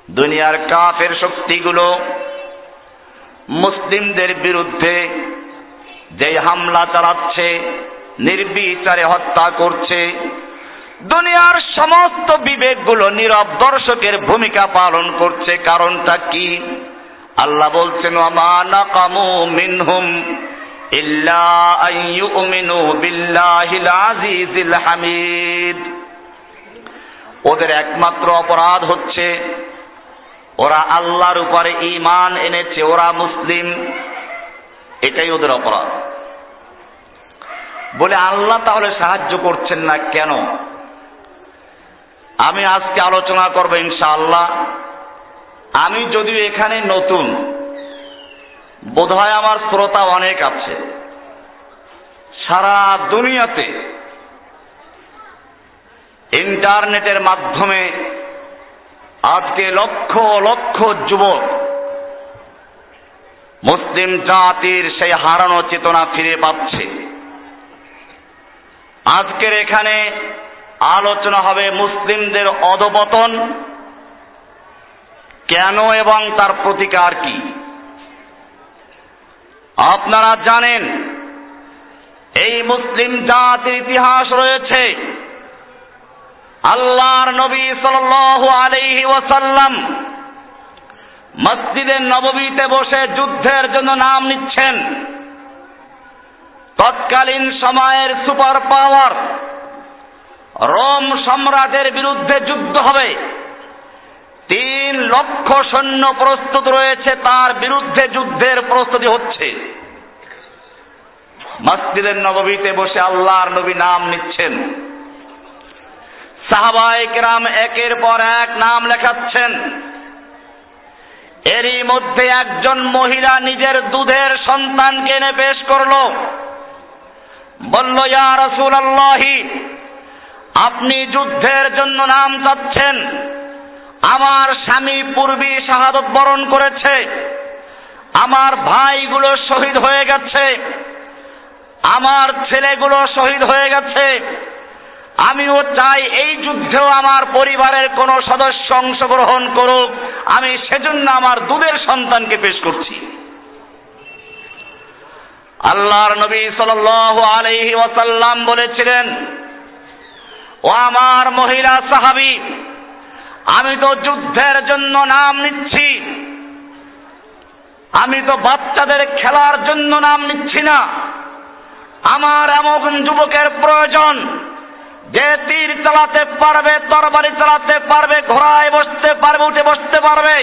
দুনিয়ার কাফের শক্তিগুলো মুসলিমদের বিরুদ্ধে যে হামলা চালাচ্ছে, নির্বিচারে হত্যা করছে, দুনিয়ার সমস্ত বিবেকগুলো নীরব দর্শকের ভূমিকা পালন করছে। কারণটা কি? আল্লাহ বলছেন, ওয়ামা নাকামু মিনহুম ইল্লা আন ইউমিনু বিল্লাহিল আজিজিল হামিদ। ওদের একমাত্র অপরাধ হচ্ছে ওরা আল্লাহর উপরে ঈমান এনেছে, ওরা মুসলিম, এটাই ওদের অপরাধ। বলে আল্লাহ তাহলে সাহায্য করছেন না কেন? আমি আজকে আলোচনা করব ইনশাআল্লাহ। আমি যদিও এখানে নতুন, বোধহয় আমার শ্রোতা অনেক আছে। সারা দুনিয়াতে ইন্টারনেটের মাধ্যমে আজকে লক্ষ লক্ষ যুবক মুসলিম জাতির সেই হারানো চেতনা ফিরে পাচ্ছে। আজকের এখানে আলোচনা হবে মুসলিমদের অধঃপতন কেন এবং তার প্রতিকার কি। আপনারা জানেন এই মুসলিম জাতির ইতিহাস রয়েছে। আল্লাহর নবী সাল্লাল্লাহু আলাইহি ওয়াসাল্লাম মসজিদে নববীতে বসে যুদ্ধের জন্য নাম নিচ্ছেন। তৎকালীন সময়ের সুপার পাওয়ার রোম সম্রাটের বিরুদ্ধে যুদ্ধ হবে। 3 লক্ষ সৈন্য প্রস্তুত রয়েছে, তার বিরুদ্ধে যুদ্ধের প্রস্তুতি হচ্ছে। মসজিদের নববীতে বসে আল্লাহর নবী নাম নিচ্ছেন। সাহাবায়ে কেরাম একের পর এক নাম লেখাচ্ছেন। এরই মধ্যে একজন মহিলা নিজের দুধের সন্তানকে এনে পেশ করলো। বলল, ইয়া রাসূলুল্লাহি, আপনি যুদ্ধের জন্য নাম চাচ্ছেন। আমার স্বামী পূর্বে শাহাদত বরণ করেছে, আমার ভাইগুলো শহীদ হয়ে গেছে, আমার ছেলেগুলো শহীদ হয়ে গেছে। আমিও চাই এই যুদ্ধেও আমার পরিবারের কোন সদস্য অংশগ্রহণ করুক। আমি সেজন্য আমার দুধের সন্তানকে পেশ করছি। আল্লাহর নবী সাল্লাল্লাহু আলাইহি ওয়াসাল্লাম বলেছিলেন, ও আমার মহিলা সাহাবী, আমি তো যুদ্ধের জন্য নাম নিচ্ছি, আমি তো বাচ্চাদের খেলার জন্য নাম নিচ্ছি না। আমার এমন যুবকের প্রয়োজন যে তীর চালাতে পারবে, তরবারি চালাতে পারবে, ঘোড়ায় বসতে পারবে, উঠে বসতে পারবে,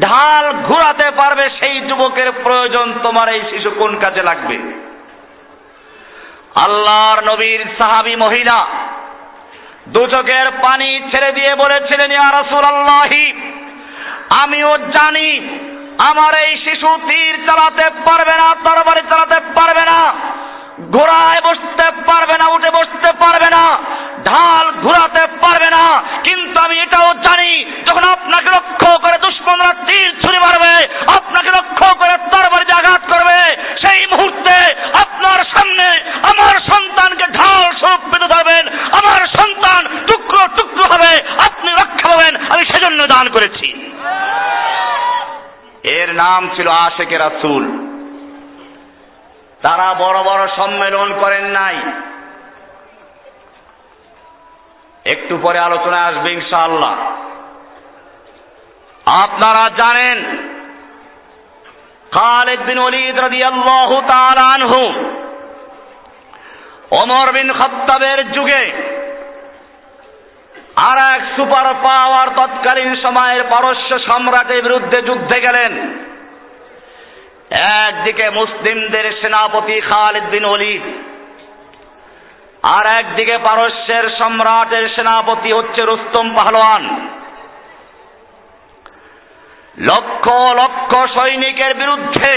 ঢাল ঘোরাতে পারবে। সেই যুবকের প্রয়োজন। তোমার এই শিশু কোন কাজে লাগবে? আল্লাহর নবীর সাহাবী মহিলা দু চোখের পানি ছেড়ে দিয়ে বলেছিলেন, ইয়া রাসূলুল্লাহি, আমিও জানি আমার এই শিশু তীর চালাতে পারবে না, তরবারি চালাতে পারবে না, ঘোড়ায় বসতে পারবে না, উঠে বসতে পারবে না, ঢাল ঘোরাতে পারবে না। কিন্তু আমি এটাও জানি, যখন আপনাকে লক্ষ্য করে দুশমনরা তীর ছুড়ে মারবে, আপনাকে লক্ষ্য করে তরবারি দিয়ে আঘাত করবে, সেই মুহূর্তে আপনার সামনে আমার সন্তানকে ঢাল স্বরূপ পেতে ধরবেন, আমার সন্তান টুকরো টুকরো হবে, আপনি রক্ষা পাবেন। আমি সেজন্য দান করেছি। এর নাম ছিল আশেকে রাসূল। তারা বড় বড় সম্মেলন করেন নাই। একটু পরে আলোচনায় আসবে ইনশাআল্লাহ। আপনারা জানেন খালিদ বিন ওলীদ রাদিয়াল্লাহু তাআলা আনহু ওমর বিন খাত্তাবের যুগে আর এক সুপার পাওয়ার তৎকালীন সময়ের পারস্য সম্রাটের বিরুদ্ধে যুদ্ধে গেলেন। একদিকে মুসলিমদের সেনাপতি খালিদ বিন ওলীদ, আর একদিকে পারস্যের সম্রাটের সেনাপতি হচ্ছে রুস্তম পাহলওয়ান। লক্ষ লক্ষ সৈনিকের বিরুদ্ধে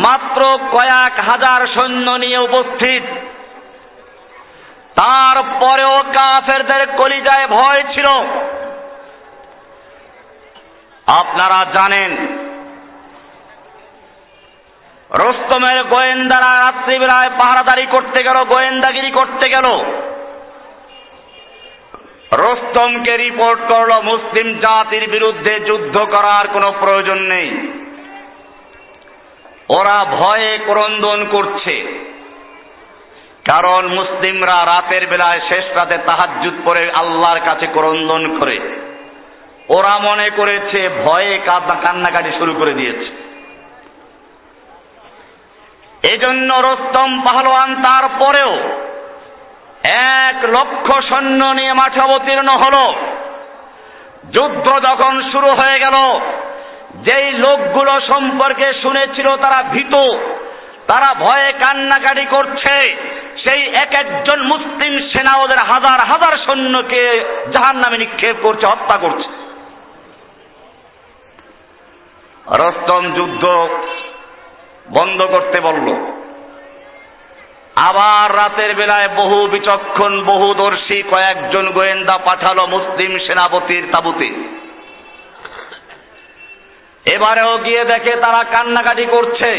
মাত্র কয়েক হাজার সৈন্য নিয়ে উপস্থিত। তারপরেও কাফেরদের কলিজায় ভয় ছিল। আপনারা জানেন রুস্তমের গোয়েন্দারা রাত্রিবেলায় পাহারাদারি করতে গেল, গোয়েন্দাগিরি করতে গেল। রুস্তমকে রিপোর্ট করলো মুসলিম জাতির বিরুদ্ধে যুদ্ধ করার কোনো প্রয়োজন নেই, ওরা ভয়ে ক্রন্দন করছে। কারণ মুসলিমরা রাতের বেলায় শেষ রাতে তাহাজ্জুদ পড়ে আল্লাহর কাছে ক্রন্দন করে, ওরা মনে করেছে ভয়ে কান্নাকাটি শুরু করে দিয়েছে। এজন্য রুস্তম পাহলওয়ান তারপরেও 1,00,000 সৈন্য নিয়ে মাঠে অবতীর্ণ হলো। যুদ্ধ যখন শুরু হয়ে গেল, যেই লোকগুলো সম্পর্কে শুনেছিল তারা ভীত, তারা ভয়ে কান্নাকাটি করছে, সেই এক একজন মুসলিম সেনা ওদের হাজার হাজার সৈন্যকে জাহান্নামে নিক্ষেপ করছে, হত্যা করছে। রুস্তম যুদ্ধ বন্ধ করতে বলল। আবার রাতের বেলায় বহু বিচক্ষণ বহুদর্শী কয়েকজন গোয়েন্দা পাঠালো মুসলিম সেনাপতির তাঁবুতে। এবারেও গিয়ে দেখে তারা কান্নাকাটি করছে।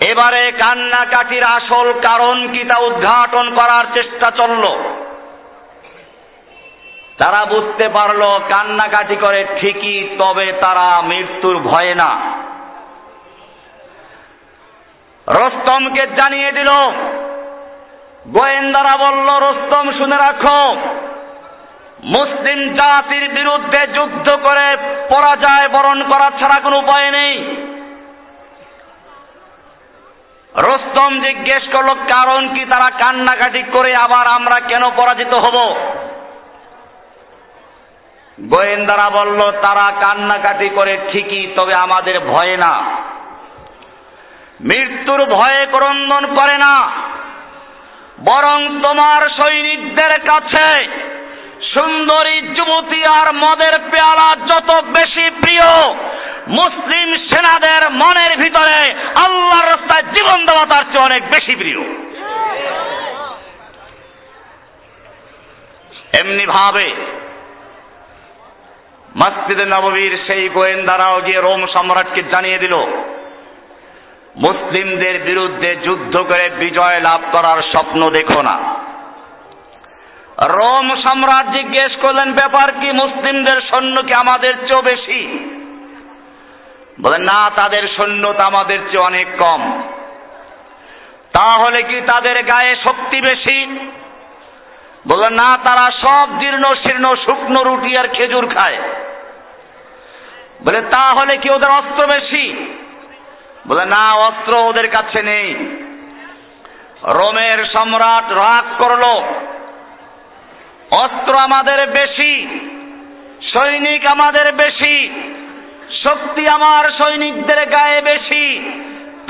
এবারে কান্নাকাটির আসল কারণ কি তা উদ্ঘাটন করার চেষ্টা চলল। তারা বুঝতে পারলো কান্নাকাটি করে ঠিকই, তবে তারা মৃত্যুর ভয়ে না। রুস্তমকে জানিয়ে দিল। গোয়েন্দারা বলল, রুস্তম শুনে রাখো, মুসলিম জাতির বিরুদ্ধে যুদ্ধ করে পরাজয় বরণ করা ছাড়া কোনো উপায় নেই। রুস্তম জিজ্ঞেস করল, কারণ কি তারা কান্নাকাটি করে, আবার আমরা কেন পরাজিত হব? গোয়েন্দারা বলল, তারা কান্নাকাটি করে ঠিকই, তবে আমাদের ভয়ে না, মৃত্যুর ভয়ে ক্রন্দন করে না, বরং তোমার সৈনিকদের কাছে সুন্দরী যুবতী আর মদের পেয়ালা যত বেশি প্রিয়, মুসলিম সেনাদের মনের ভিতরে আল্লাহর রাস্তায় জীবন দেওয়া তার চেয়ে অনেক বেশি প্রিয়। এমনি ভাবে মসজিদে নববীর সেই গোয়েন্দারাও গিয়ে রোম সম্রাটকে জানিয়ে দিল, মুসলিমদের বিরুদ্ধে যুদ্ধ করে বিজয় লাভ করার স্বপ্ন দেখো না। রোম সম্রাট জিজ্ঞেস করলেন, ব্যাপার কি, মুসলিমদের সৈন্য কি আমাদের চেয়েও বেশি? বলেন, না, তাদের সৈন্য তো আমাদের চেয়ে অনেক কম। তাহলে কি তাদের গায়ে শক্তি বেশি? বলেন, না, তারা সব জীর্ণ শীর্ণ শুকনো রুটি আর খেজুর খায়। বলে, তাহলে কি ওদের অস্ত্র বেশি? বলে, না, অস্ত্র ওদের কাছে নেই। রোমের সম্রাট রাগ করলো, অস্ত্র আমাদের বেশি, সৈনিক আমাদের বেশি, শক্তি আমার সৈনিকদের গায়ে বেশি,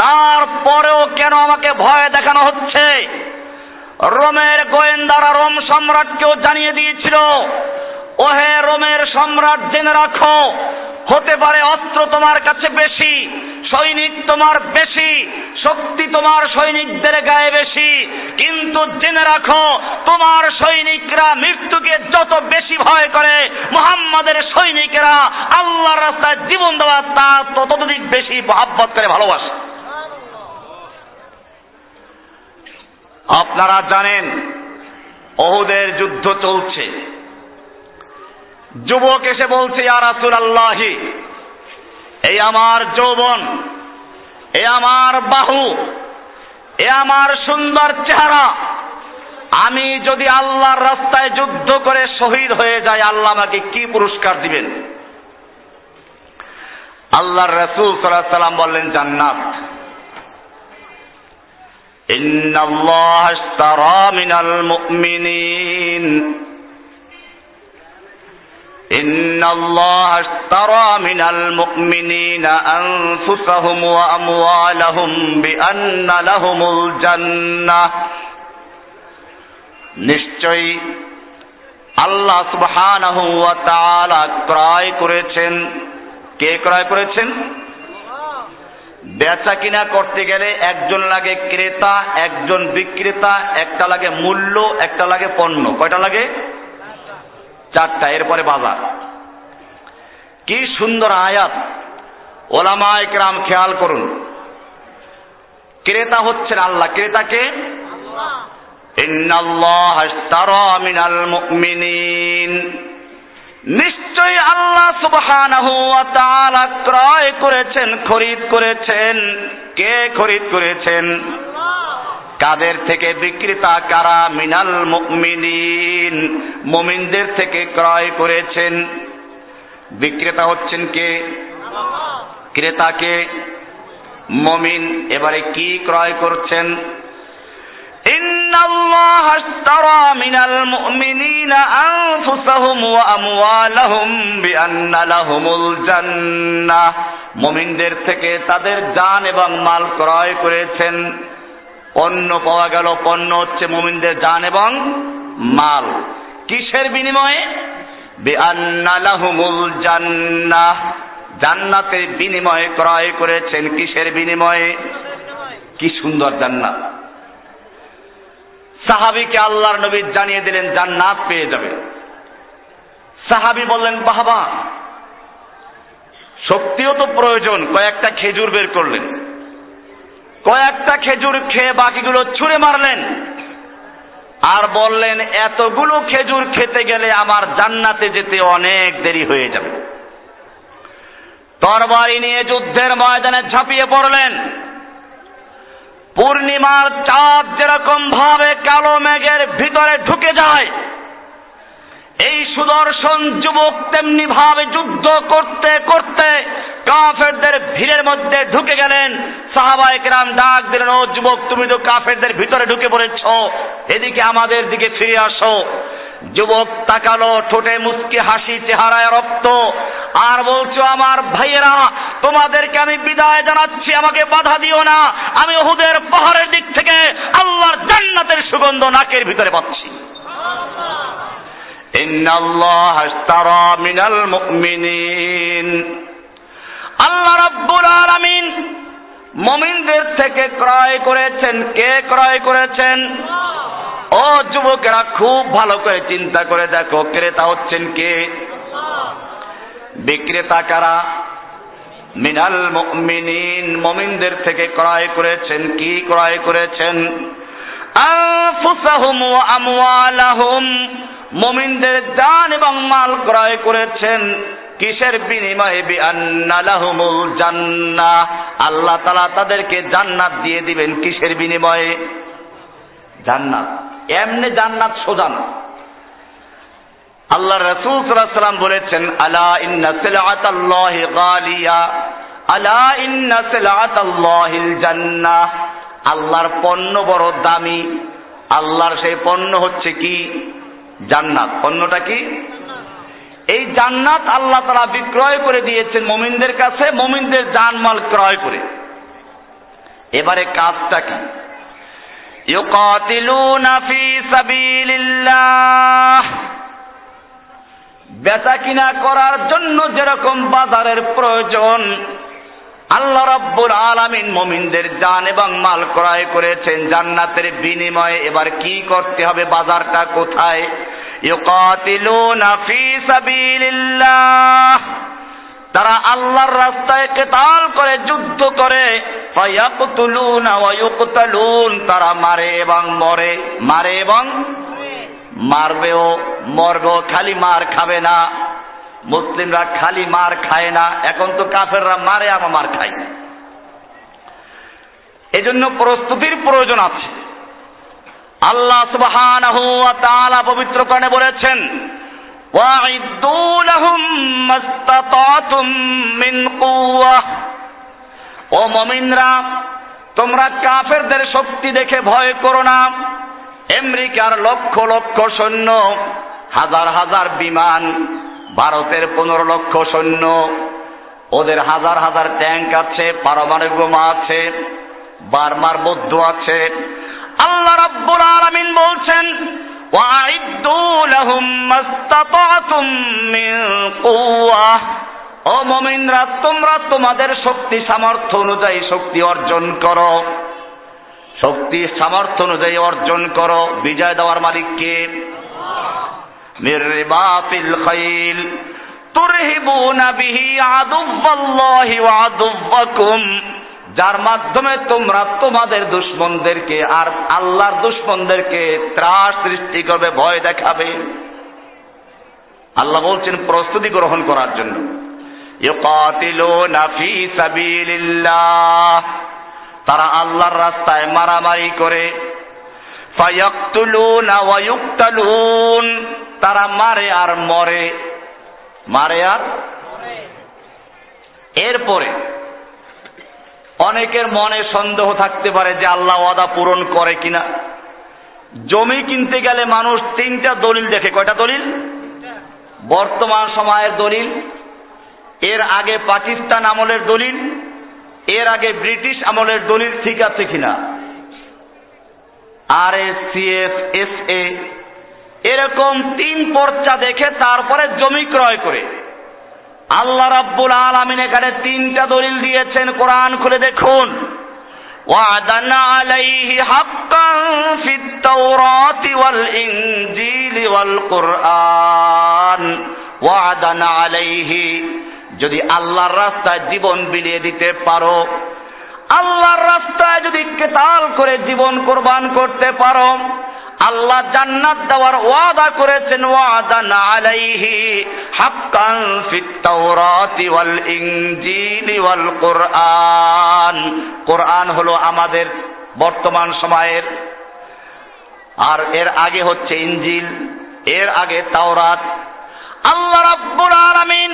তারপরেও কেন আমাকে ভয় দেখানো হচ্ছে? রোমের গোয়েন্দারা রোম সম্রাটকেও জানিয়ে দিয়েছিল, ওহে রোমের সম্রাট, জেনে রাখো, হতে পারে অস্ত্র তোমার কাছে বেশি, সৈনিক তোমার বেশি, শক্তি তোমার সৈনিকদের গায়ে বেশি, কিন্তু জেনে রাখো, তোমার সৈনিকরা মৃত্যুকে যত বেশি ভয় করে, মুহাম্মাদের সৈনিকেরা আল্লাহর রাস্তায় জীবন দেওয়া তা ততোধিক বেশি মহব্বত করে, ভালোবাসে। আপনারা জানেন, উহুদের যুদ্ধ চলছে। যুবক এসে বলছে, ইয়া রাসূলুল্লাহ, এই আমার যৌবন, এ আমার বাহু, এ আমার সুন্দর চেহারা, আমি যদি আল্লাহর রাস্তায় যুদ্ধ করে শহীদ হয়ে যাই, আল্লাহ আমাকে কি পুরস্কার দিবেন? আল্লাহর রাসূল সাল্লাল্লাহু আলাইহি ওয়াসাল্লাম বললেন, জান্নাত। ইন্নাল্লাহ আশতারা মিনাল মুমিনিন ইন্নাল্লাহ আশতারা মিনাল মুমিনিনা আনফুসাহুম ওয়া আমওয়ালাহুম বিআন্না লাহুমুল জান্নাহ। নিশ্চয়ই আল্লাহ সুবহানাহু ওয়া তাআলা ক্রয় করেছেন। কে ক্রয় করেছেন? বেচা কিনা করতে গেলে একজন লাগে ক্রেতা, একজন বিক্রেতা, একটা লাগে মূল্য, একটা লাগে পণ্য। কয়টা লাগে? চারটা। এরপরে বাজার। কি সুন্দর আয়াত! ওলামায়ে কেরাম খেয়াল করুন, ক্রেতা হচ্ছেন আল্লাহ। ক্রেতাকে? ইন্নাল্লাহা ইশতারা মিনাল মুমিনিন, নিশ্চয়ই আল্লাহ সুবহানাহু ওয়া তাআলা ক্রয় করেছেন, খরিদ করেছেন। কে খরিদ করেছেন? কাদের থেকে? বিক্রেতা কারা? মিনাল মুমিনিন, মুমিনদের থেকে ক্রয় করেছেন। বিক্রেতা হচ্ছেন কে? ক্রেতা কে? মুমিন। এবারে কি ক্রয় করছেন? ইন্নাল্লাহা ইশতারা মিনাল মুমিনিনা আনফুসাহুম ওয়া আমওয়ালাহুম বিআন্না লাহুমুল জান্নাহ, মুমিনদের থেকে তাদের জান এবং মাল ক্রয় করেছেন। পণ্য পাওয়া গেল, পণ্য হচ্ছে মুমিনদের জান এবং মাল। কিসের বিনিময়ে? বিআন্না লাহুমুল জান্নাহ, জান্নাতের বিনিময়ে ক্রয় করেছেন। কিসের বিনিময়ে? কি সুন্দর জান্নাত! সাহাবীকে আল্লাহর নবী জানিয়ে দিলেন জান্নাত পেয়ে যাবে। সাহাবী বললেন বাবা, শক্তিও তো প্রয়োজন। কয়েকটা খেজুর বের করলেন, কয়েকটা খেজুর খেয়ে বাকিগুলো ছুঁড়ে মারলেন, আর বললেন এতগুলো খেজুর খেতে গেলে আমার জান্নাতে যেতে অনেক দেরি হয়ে যাবে। তরবারি নিয়ে যুদ্ধের ময়দানে ঝাঁপিয়ে পড়লেন। পূর্ণিমার চাঁদ যেরকম ভাবে কালো মেঘের ভিতরে ঢুকে যায়, এই সুদর্শন যুবক তেমনি ভাবে যুদ্ধ করতে করতে কাফেরদের ভিড়ের মধ্যে ঢুকে গেলেন। সাহাবায়ে কেরাম ডাক দিলেন, ও যুবক, তুমি তো কাফেরদের ভিতরে ঢুকে পড়েছো, এদিকে আমাদের দিকে ফিরে আসো। যুবক তাকালো, ঠোঁটে মুচকি হাসি, চেহারায় রক্ত, আর বলছো আমার ভাইয়েরা, তোমাদেরকে আমি বিদায় জানাচ্ছি, আমাকে বাধা দিও না। আমি উহুদের পাহাড়ের দিক থেকে আল্লাহর জান্নাতের সুগন্ধ নাকের ভিতরে পাচ্ছি। ইন্নাল্লাহা ইশতারা মিনাল মুমিনিন, আল্লাহ রাব্বুল আলামিন মুমিনদের থেকে ক্রয় করেছেন। কে ক্রয় করেছেন? ও যুবকেরা, খুব ভালো করে চিন্তা করে দেখো, ক্রেতা হচ্ছেন কে? বিক্রেতা কারা? মিনাল মুমিনিন, মুমিনদের থেকে ক্রয় করেছেন। কি ক্রয় করেছেন? আনফুসাহুম ওয়া আমওয়ালাহুম, মুমিনদের জান এবং মাল ক্রয় করেছেন। কিসের বিনিময়ে? বিআন্না লাহুমুল জান্নাহ, আল্লাহ তাআলা তাদেরকে জান্নাত দিয়ে দিবেন। কিসের বিনিময়ে? জান্নাত। এমনি জান্নাত সোজা না। আল্লাহ রাসূল সাল্লাল্লাহু আলাইহি ওয়াসাল্লাম বলেছেন, আলা ইন্না সিলআতাল্লাহি গালিয়া, আলা ইন্না সিলআতাল্লাহিল জান্নাহ, আল্লাহর পণ্য বড় দামি। আল্লাহর সেই পণ্য হচ্ছে কি? জান্নাত। পণ্যটা কি? এই জান্নাত আল্লাহ তাআলা বিক্রয় করে দিয়েছেন মুমিনদের কাছে, মুমিনদের জানমাল ক্রয় করে। এবারে কাজটা কি? ইউকাতিলুনা ফি সাবিলিল্লাহ, বেচা কিনা করার জন্য যেরকম বাজারের প্রয়োজন, আল্লাহ রাব্বুল আলামিন মুমিনদের জান এবং মাল ক্রয় করেছেন জান্নাতের বিনিময়ে। এবার কি করতে হবে? বাজারটা কোথায়? ইউকাতিলুনা ফি সাবিলিল্লাহ, তারা আল্লাহর রাস্তায় কিতাল করে, যুদ্ধ করে। ফায়াকতুলুনা ওয়া ইউকতালুন, তারা মারে এবং মরে, মারে এবং মারবেও, মরবেও। খালি মার খাবে না। মুসলিমরা খালি মার খায় না, এখন তো কাফেররা মারে, আমরা মার খাই। এজন্য প্রস্তুতির প্রয়োজন আছে। আল্লাহ সুবহানাহু ওয়া তাআলা পবিত্র কোরআনে বলেছেন, ওয়াইদ্দু লাহুম মাসতাতাতুম মিন কুওয়া, ও মুমিনরা, তোমরা কাফেরদের শক্তি দেখে ভয় করো না। আমেরিকার লক্ষ লক্ষ সৈন্য, হাজার হাজার বিমান, ভারতের 15 লক্ষ সৈন্য, ওদের হাজার হাজার ট্যাঙ্ক আছে, পারমাণবিক বোমা আছে, বার্মার বৌদ্ধ আছে। আল্লাহ রাব্বুল আলামিন বলছেন, ওয়াইদ্দু লাহুম মাসতাতাতুম মিন কুওয়া, ও মুমিনরা, তোমরা তোমাদের শক্তি সামর্থ্য অনুযায়ী শক্তি অর্জন করো, শক্তি সামর্থ্য অনুযায়ী অর্জন করো। বিজয় দেওয়ার মালিক কে? মির রিবাতিল খাইল তুরহিবুনা বিহি আদুওয়াল্লাহি ওয়া আদুওয়াকুম যার মাধ্যমে তোমরা তোমাদের দুশমনদেরকে আর আল্লাহর দুশমনদেরকে ত্রাস সৃষ্টি করবে, ভয় দেখাবে। আল্লাহ বলছেন প্রস্তুতি গ্রহণ করার জন্য। ইউকাতিলুনা ফী সাবিলিল্লাহ, তারা আল্লাহর রাস্তায় মারামারি করে। ফায়াকতুলুনা ওয়া ইউকতালুন, তারা মারে আর মরে, মারে আর। এরপরে অনেকের মনে সন্দেহ থাকতে পারে যে আল্লাহ ওয়াদা পূরণ করে কিনা। জমি কিনতে গেলে মানুষ তিনটা দলিল দেখে। কয়টা দলিল? বর্তমান সময়ের দলিল, এর আগে পাকিস্তান আমলের দলিল, এর আগে ব্রিটিশ আমলের দলিল ঠিক আছে কিনা, RSCSA, এরকম তিন পর্চা দেখে তারপরে জমি ক্রয় করে। আল্লাহ রাব্বুল আলামিন এখানে তিনটা দলিল দিয়েছেন, কোরআন খুলে দেখুন। ওয়াদান আলাইহি হাক্কান ফিত তাওরাতি ওয়াল ইনজিলি ওয়াল কুরআন। ওয়াদান আলাইহি, যদি আল্লাহর রাস্তায় জীবন বিলিয়ে দিতে পারো, আল্লাহর রাস্তায় যদি কিতাল করে জীবন কুরবান করতে পারো, আল্লাহ জান্নাত দেওয়ার ওয়াদা করেছেন। ওয়াদান আলাইহি হাক্কান ফিত তাওরাতি ওয়াল ইনজিলি ওয়াল কুরআন। কুরআন হলো আমাদের বর্তমান সময়ের, আর এর আগে হচ্ছে ইনজিল, এর আগে তাওরাত। আল্লাহ রাব্বুল আলামিন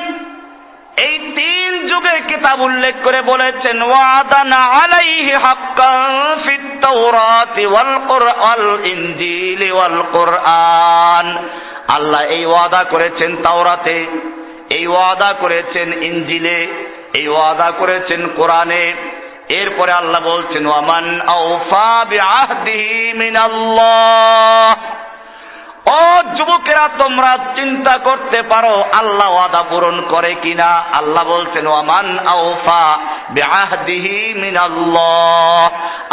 এই তিন যুগের কিতাব উল্লেখ করে বলেছেন ওয়াদান আলাইহি হাক্কান ফিত তাওরাতি ওয়াল ইনজিলি ওয়াল কুরআন। আল্লাহ এই ওয়াদা করেছেন তাওরাতে, এই ওয়াদা করেছেন ইনজিলে, এই ওয়াদা করেছেন কোরআনে। এরপরে আল্লাহ বলছেন ওয়ামান আওফা বিআহদিহি মিনাল্লাহ। ও যুবকেরা, তোমরা চিন্তা করতে পারো আল্লাহ ওয়াদা পূরণ করে কিনা। আল্লাহ বলছেন ওয়ামান আওফা বিআহদিহি মিনাল্লাহ,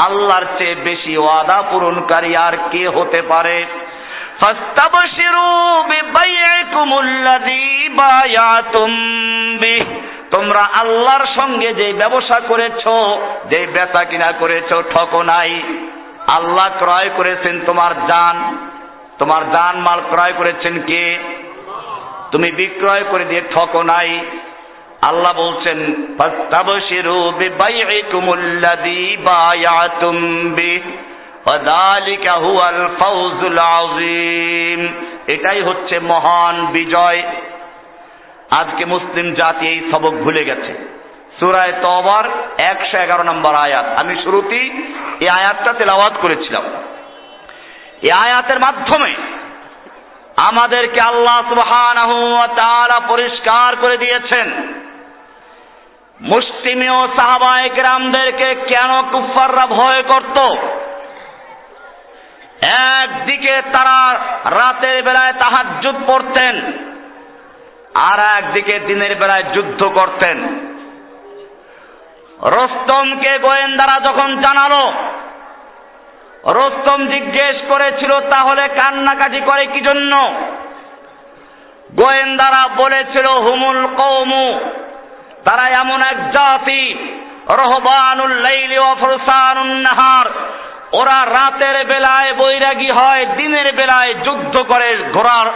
আল্লাহর চেয়ে বেশি ওয়াদা পূরণকারী আর কে হতে পারে। ফাস্তাবশিরু বিবাইইকুমুল্লাযী বায়াতুম বিহ, তোমরা আল্লাহর সঙ্গে যে ব্যবসা করেছো, যে বেচা কিনা করেছো, ঠকো নাই। আল্লাহ ক্রয় করেছেন তোমার জান, তোমার জান মাল ক্রয় করেছেন কে? তুমি বিক্রয় করে দিয়ে ঠকো নাই। আল্লাহ বলছেন ফাস্তাবশিরু বিবাইইকুমুল্লাযী বায়াতুম বিহ ওয়াযালিকা হুয়াল ফাওজুল আযীম। এটাই হচ্ছে মহান বিজয়। আজকে মুসলিম জাতি এই সবক ভুলে গেছে। সূরা তওবার 111 নম্বর আয়াত, আমি শুরুতেই এই আয়াতটা তেলাওয়াত করেছিলাম। এই আয়াতের মাধ্যমে আমাদেরকে আল্লাহ সুবহানাহু ওয়া তাআলা পরিষ্কার করে দিয়েছেন মুসলিমীয় সাহাবায়ে কেরামদেরকে কেন কুফাররা ভয় করত। একদিকে তারা রাতের বেলায় তাহাজ্জুদ পড়তেন, আর একদিকে দিনের বেলায় যুদ্ধ করতেন। রুস্তমকে গোয়েন্দারা যখন জানালো, রুস্তম জিজ্ঞেস করেছিল তাহলে কান্নাকাটি করে কি জন্য? গোয়েন্দারা বলেছিল হুমুল কওমু, তারা এমন এক জাতি, রহবানুল লাইলি ওয়া ফুরসানুন নাহার, ওরা রাতের বেলায় বৈরাগী হয়, দিনের বেলায় যুদ্ধ করে ঘোড়ার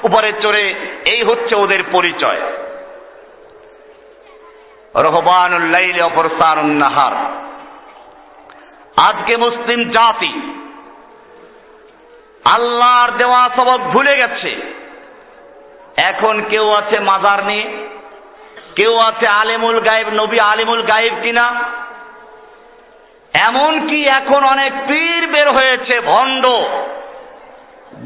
উপরে চড়ে, এই হচ্ছে ওদের পরিচয়। রহবানুল লাইলি ওয়া ফুরসানুন নাহার। আজকে মুসলিম জাতি আল্লাহর দেওয়া সবক ভুলে গেছে। এখন কেউ আছে মাজার নিয়ে, কেউ আছে আলেমুল গায়েব, নবী আলেমুল গায়েব কিনা। এমন কি এখন অনেক পীর বের হয়েছে ভণ্ড,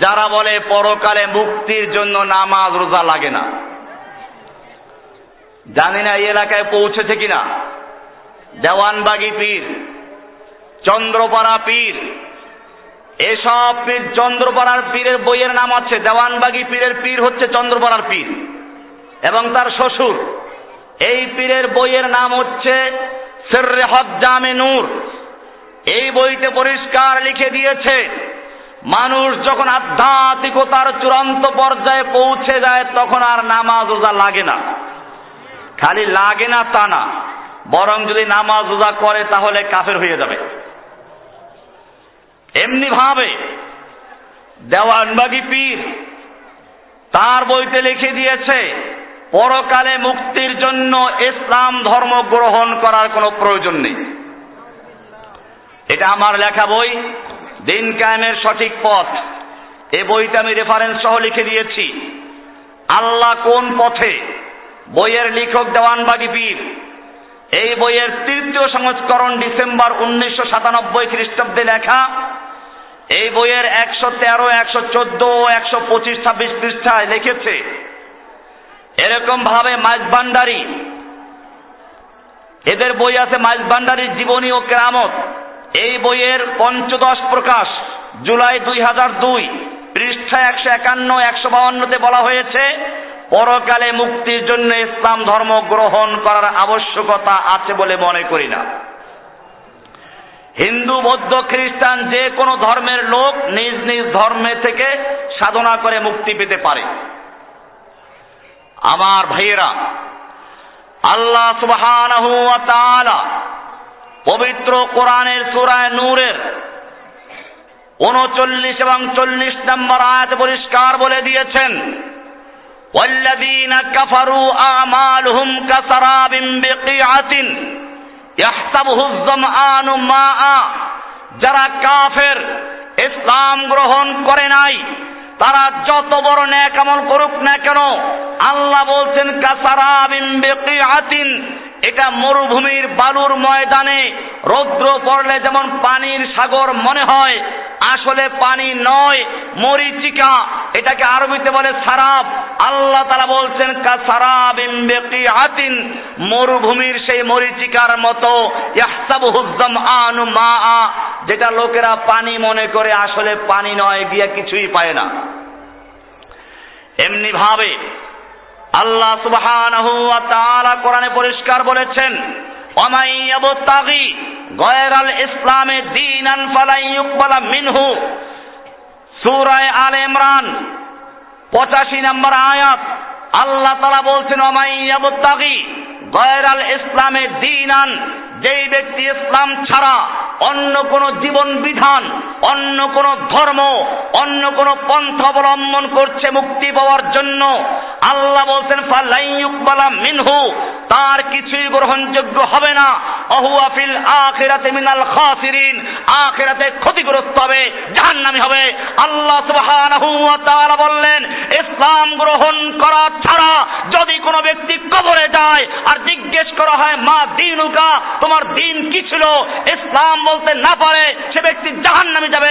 যারা বলে পরকালে মুক্তির জন্য নামাজ রোজা লাগে না। জানি না এই এলাকায় পৌঁছেছে কিনা। দেওয়ানবাগী পীর, চন্দ্রপাড়া পীর, এসব পীর, চন্দ্রপাড়ার পীরের বইয়ের নাম আছে। দেওয়ানবাগী পীরের পীর হচ্ছে চন্দ্রপাড়ার পীর এবং তার শ্বশুর। এই পীরের বইয়ের নাম হচ্ছে সিররে হক জামে নূর। এই বইতে পরিষ্কার লিখে দিয়েছে মানুষ যখন আধ্যাত্মিকতার চূড়ান্ত পর্যায়ে পৌঁছে যায় তখন আর নামাজ রোজা লাগে না। খালি লাগে না তা না, বরং যদি নামাজ রোজা করে তাহলে কাফের হয়ে যাবে। এমনি ভাবে দেওয়ানবাগী পীর তার বইতে লিখে দিয়েছে পরকালে মুক্তির জন্য ইসলাম ধর্ম গ্রহণ করার কোনো প্রয়োজন নেই। এটা আমার লেখা বই, দিন কায়েমের সঠিক পথ। এই বইটা আমি রেফারেন্স সহ লিখে দিয়েছি। আল্লাহ কোন পথে, বইয়ের লেখক দেওয়ানবাগী পীর। এই বইয়ের ৩য় সংস্করণ ডিসেম্বর 1997 খ্রিস্টাব্দে লেখা। এই বইয়ের 113, 114, 125, 26 পৃষ্ঠায় লিখেছে। এরকম ভাবে মাইজ ভান্ডারী, এদের বই আছে মাইজ ভান্ডারীর জীবনী ও কেরামত। এই বইয়ের ৫দশ প্রকাশ জুলাই 2002, পৃষ্ঠা 151, 152-তে বলা হয়েছে পরকালে মুক্তির জন্য ইসলাম ধর্ম গ্রহণ করার আবশ্যকতা আছে বলে মনে করি না। হিন্দু, বৌদ্ধ, খ্রিস্টান যে কোনো ধর্মের লোক নিজ নিজ ধর্মে থেকে সাধনা করে মুক্তি পেতে পারে। আমার ভাইয়েরা, আল্লাহ সুবহানাহু ওয়া তাআলা পবিত্র কোরআনের সূরা নূরের 39 এবং 40 নম্বর আয়াতে পরিষ্কার বলে দিয়েছেন, ওয়াল্লাযীনা কাফারু আমালুহুম কাসারাবিন বিকিআতিন ইয়াহসাবুহু যামআনু মাআ। যারা কাফের, ইসলাম গ্রহণ করে নাই, তারা যত বড় নেক আমল করুক না কেন, আল্লাহ বলছেন কাসারাবিন বিকিআতিন, এটা মরুভূমির বালুর ময়দানে রৌদ্র পড়লে যেমন পানির সাগর মনে হয়, আসলে পানি নয়, মরিচিকা। এটাকে আরবিতে বলে সারাব। আল্লাহ তাআলা বলছেন কাসারাবিন বিকিআতিন, মরুভূমির সেই মরিচিকার মতো, ইয়াহসাবুহু যামআনু মাআ, যেটা লোকেরা পানি মনে করে আসলে পানি নয়, গিয়া কিছুই পায় না। এমনি ভাবে আল্লাহ সুবহানাহু ওয়া তাআলা কোরআনে পরিষ্কার বলেছেন, ওয়ামান ইয়াবতাগি গায়রাল ইসলামে দীনান ফালা ইউকবালা মিনহু। সূরা আলে ইমরান 85 নম্বর আয়াত। আল্লাহ তাআলা বলছেন ওয়ামান ইয়াবতাগি গায়রাল ইসলামে দীনান, যেই ব্যক্তি ইসলাম ছাড়া অন্য কোন জীবন বিধান, অন্য কোন ধর্ম, অন্য কোন পন্থা অবলম্বন করছে মুক্তি পাওয়ার জন্য, আল্লাহ বলছেন ফালা ইউকবালা মিনহু, তার কিছুই গ্রহণযোগ্য হবে না। ওহুয়া ফিল আখিরাতি মিনাল খাসিরিন, আখিরাতে ক্ষতিগ্রস্ত হবে, জাহান্নামী হবে। আল্লাহ সুবহানাহু ওয়া তাআলা বললেন, ইসলাম গ্রহণ করা ছাড়া যদি কোনো ব্যক্তি কবরে যায় আর জিজ্ঞেস করা হয় মা দীনুকা, তোমার দিন কি ছিল, ইসলাম বলতে না পারে, সে ব্যক্তি জাহান্নামে যাবে।